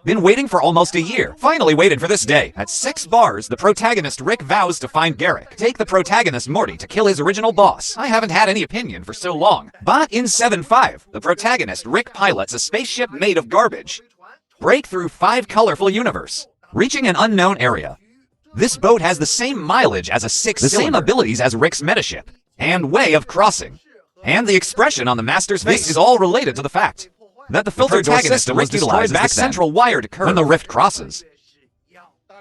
Been waiting for almost a year. Finally waited for this day. At 6 bars, the protagonist Rick vows to find Garrick. Take the protagonist Morty to kill his original boss. I haven't had any opinion for so long. But in 7-5, the protagonist Rick pilots a spaceship made of garbage. Break through 5 colorful universe. Reaching an unknown area. This boat has the same mileage as a 6-cylinder. The same abilities as Rick's metaship. And way of crossing. And the expression on the master's face is all related to the fact that the filter door system was destroyed back central wired curve when the rift crosses.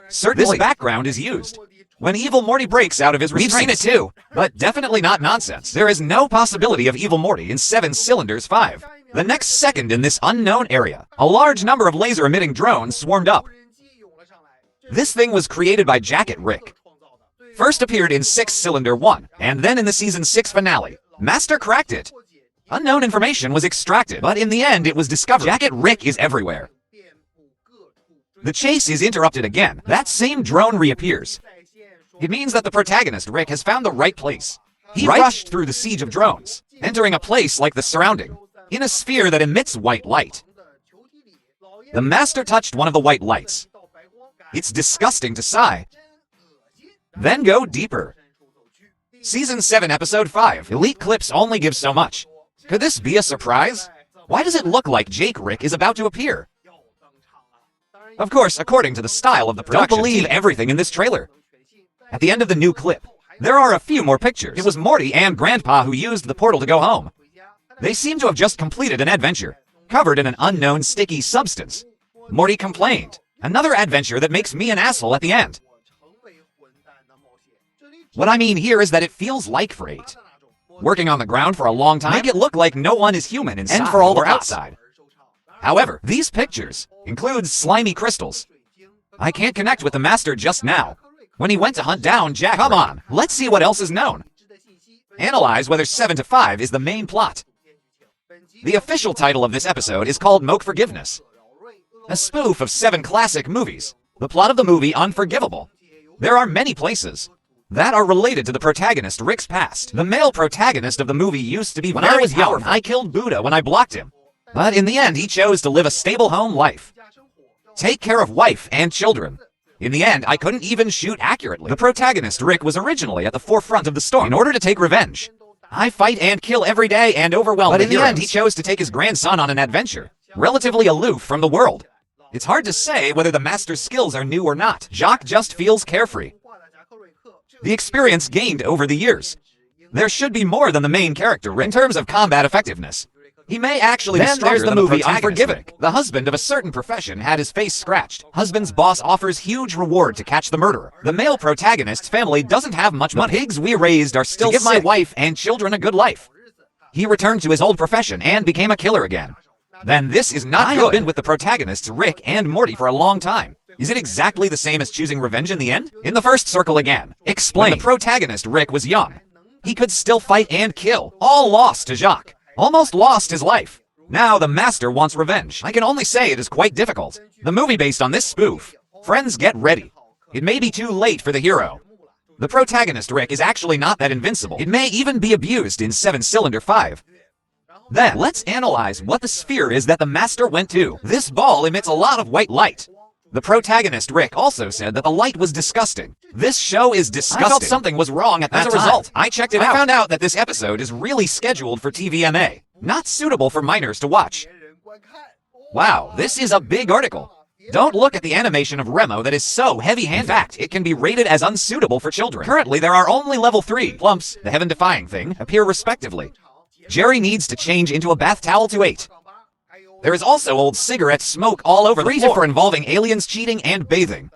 Certainly, this background is used when evil Morty breaks out of his restraints. We've seen it too, but definitely not nonsense. There is no possibility of evil Morty in 7 Cylinders 5. The next second in this unknown area, a large number of laser-emitting drones swarmed up. This thing was created by Jacket Rick. First appeared in 6 Cylinder 1, and then in the Season 6 finale. Master cracked it. Unknown information was extracted, but in the end it was discovered. Jacket Rick is everywhere. The chase is interrupted again. That same drone reappears. It means that the protagonist Rick has found the right place. He rushed through the siege of drones, entering a place like the surrounding, in a sphere that emits white light. The master touched one of the white lights. It's disgusting to sigh. Then go deeper. Season 7, Episode 5. Elite clips only give so much. Could this be a surprise? Why does it look like Jake Rick is about to appear? Of course, according to the style of the production, don't believe everything in this trailer. At the end of the new clip, there are a few more pictures. It was Morty and Grandpa who used the portal to go home. They seem to have just completed an adventure, covered in an unknown sticky substance. Morty complained. Another adventure that makes me an asshole at the end. What I mean here is that it feels like for 8. Working on the ground for a long time, make it look like no one is human inside and for all the outside. However, these pictures include slimy crystals. I can't connect with the master just now. When he went to hunt down Jack, come on, let's see what else is known. Analyze whether 7-5 is the main plot. The official title of this episode is called Moke Forgiveness, a spoof of 7 classic movies. The plot of the movie Unforgivable. There are many places that are related to the protagonist Rick's past. The male protagonist of the movie used to be when I was young. I killed Buddha when I blocked him. But in the end, he chose to live a stable home life. Take care of wife and children. In the end, I couldn't even shoot accurately. The protagonist Rick was originally at the forefront of the storm in order to take revenge. I fight and kill every day and overwhelm the heroes. But in the end, he chose to take his grandson on an adventure, relatively aloof from the world. It's hard to say whether the master's skills are new or not. Jacques just feels carefree. The experience gained over the years. There should be more than the main character Rick in terms of combat effectiveness. He may actually be stronger than the movie Unforgiven. The husband of a certain profession had his face scratched. Husband's boss offers huge reward to catch the murderer. The male protagonist's family doesn't have much money. The pigs we raised are still to give my wife and children a good life. He returned to his old profession and became a killer again. Then this is not good. I have been with the protagonists Rick and Morty for a long time. Is it exactly the same as choosing revenge in the end? In the first circle again. Explain. When the protagonist Rick was young, he could still fight and kill. All lost to Jacques. Almost lost his life. Now the master wants revenge. I can only say it is quite difficult. The movie based on this spoof. Friends, get ready. It may be too late for the hero. The protagonist Rick is actually not that invincible. It may even be abused in 7 Cylinder 5. Then, let's analyze what the sphere is that the master went to. This ball emits a lot of white light. The protagonist Rick also said that the light was disgusting. This show is disgusting. I felt something was wrong at that time. As a result, I checked it out. I found out that this episode is really scheduled for TVMA, not suitable for minors to watch. Wow, this is a big article. Don't look at the animation of Remo that is so heavy-handed. In fact, it can be rated as unsuitable for children. Currently, there are only level 3 plumps, the heaven-defying thing, appear respectively. Jerry needs to change into a bath towel to 8. There is also old cigarette smoke all over the floor. 3 to 4 involving aliens cheating and bathing.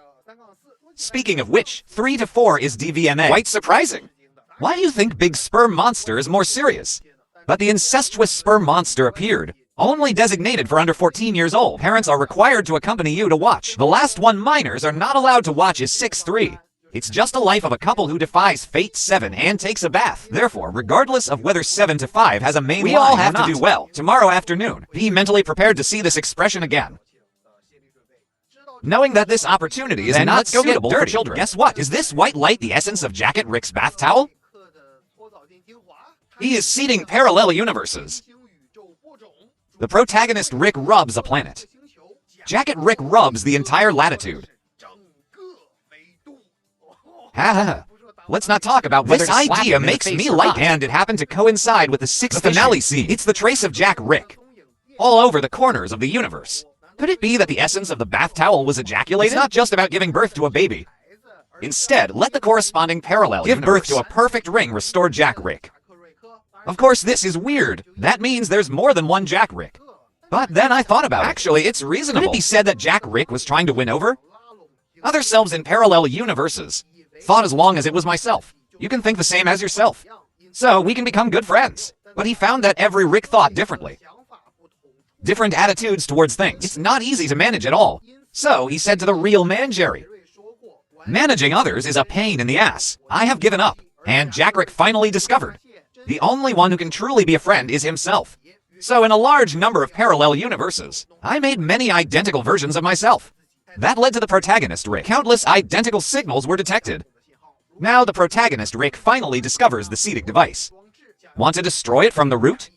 Speaking of which, 3 to 4 is DVMA. Quite surprising. Why do you think Big Sperm Monster is more serious? But the incestuous sperm monster appeared, only designated for under 14 years old. Parents are required to accompany you to watch. The last one minors are not allowed to watch is 6-3. It's just a life of a couple who defies Fate 7 and takes a bath. Therefore, regardless of whether 7 to 5 has a main line, we all have to do well. Tomorrow afternoon, be mentally prepared to see this expression again. Knowing that this opportunity is not suitable for children. Guess what? Is this white light the essence of Jacket Rick's bath towel? He is seeding parallel universes. The protagonist Rick rubs a planet. Jacket Rick rubs the entire latitude. Ha ha ha. Let's not talk about whether this idea makes me like, and it happened to coincide with the sixth finale scene. It's the trace of Jack Rick all over the corners of the universe. Could it be that the essence of the bath towel was ejaculated? It's not just about giving birth to a baby. Instead, let the corresponding parallel give birth to a perfect ring restored Jack Rick. Of course, this is weird. That means there's more than one Jack Rick. But then I thought about it. Actually, it's reasonable. Could it be said that Jack Rick was trying to win over other selves in parallel universes? Thought as long as it was myself. You can think the same as yourself. So we can become good friends. But he found that every Rick thought differently. Different attitudes towards things. It's not easy to manage at all. So he said to the real man, Jerry, managing others is a pain in the ass. I have given up. And Jack Rick finally discovered the only one who can truly be a friend is himself. So in a large number of parallel universes, I made many identical versions of myself. That led to the protagonist Rick. Countless identical signals were detected. Now the protagonist Rick finally discovers the seeding device. Want to destroy it from the root?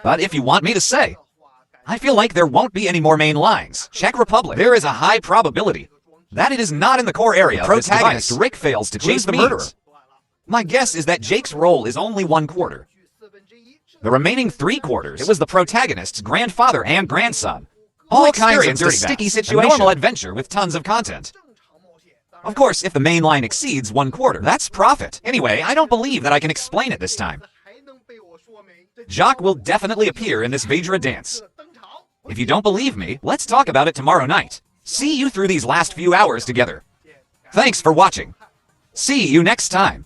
But if you want me to say, I feel like there won't be any more main lines. Czech Republic. There is a high probability that it is not in the core area of this device. Protagonist Rick fails to chase the murderer. My guess is that Jake's role is only 1/4. The remaining 3/4, it was the protagonist's grandfather and grandson. All kinds of dirty sticky situation. A normal adventure with tons of content. Of course, if the main line exceeds 1/4, that's profit. Anyway, I don't believe that I can explain it this time. Jacques will definitely appear in this Vajra dance. If you don't believe me, let's talk about it tomorrow night. See you through these last few hours together. Thanks for watching. See you next time.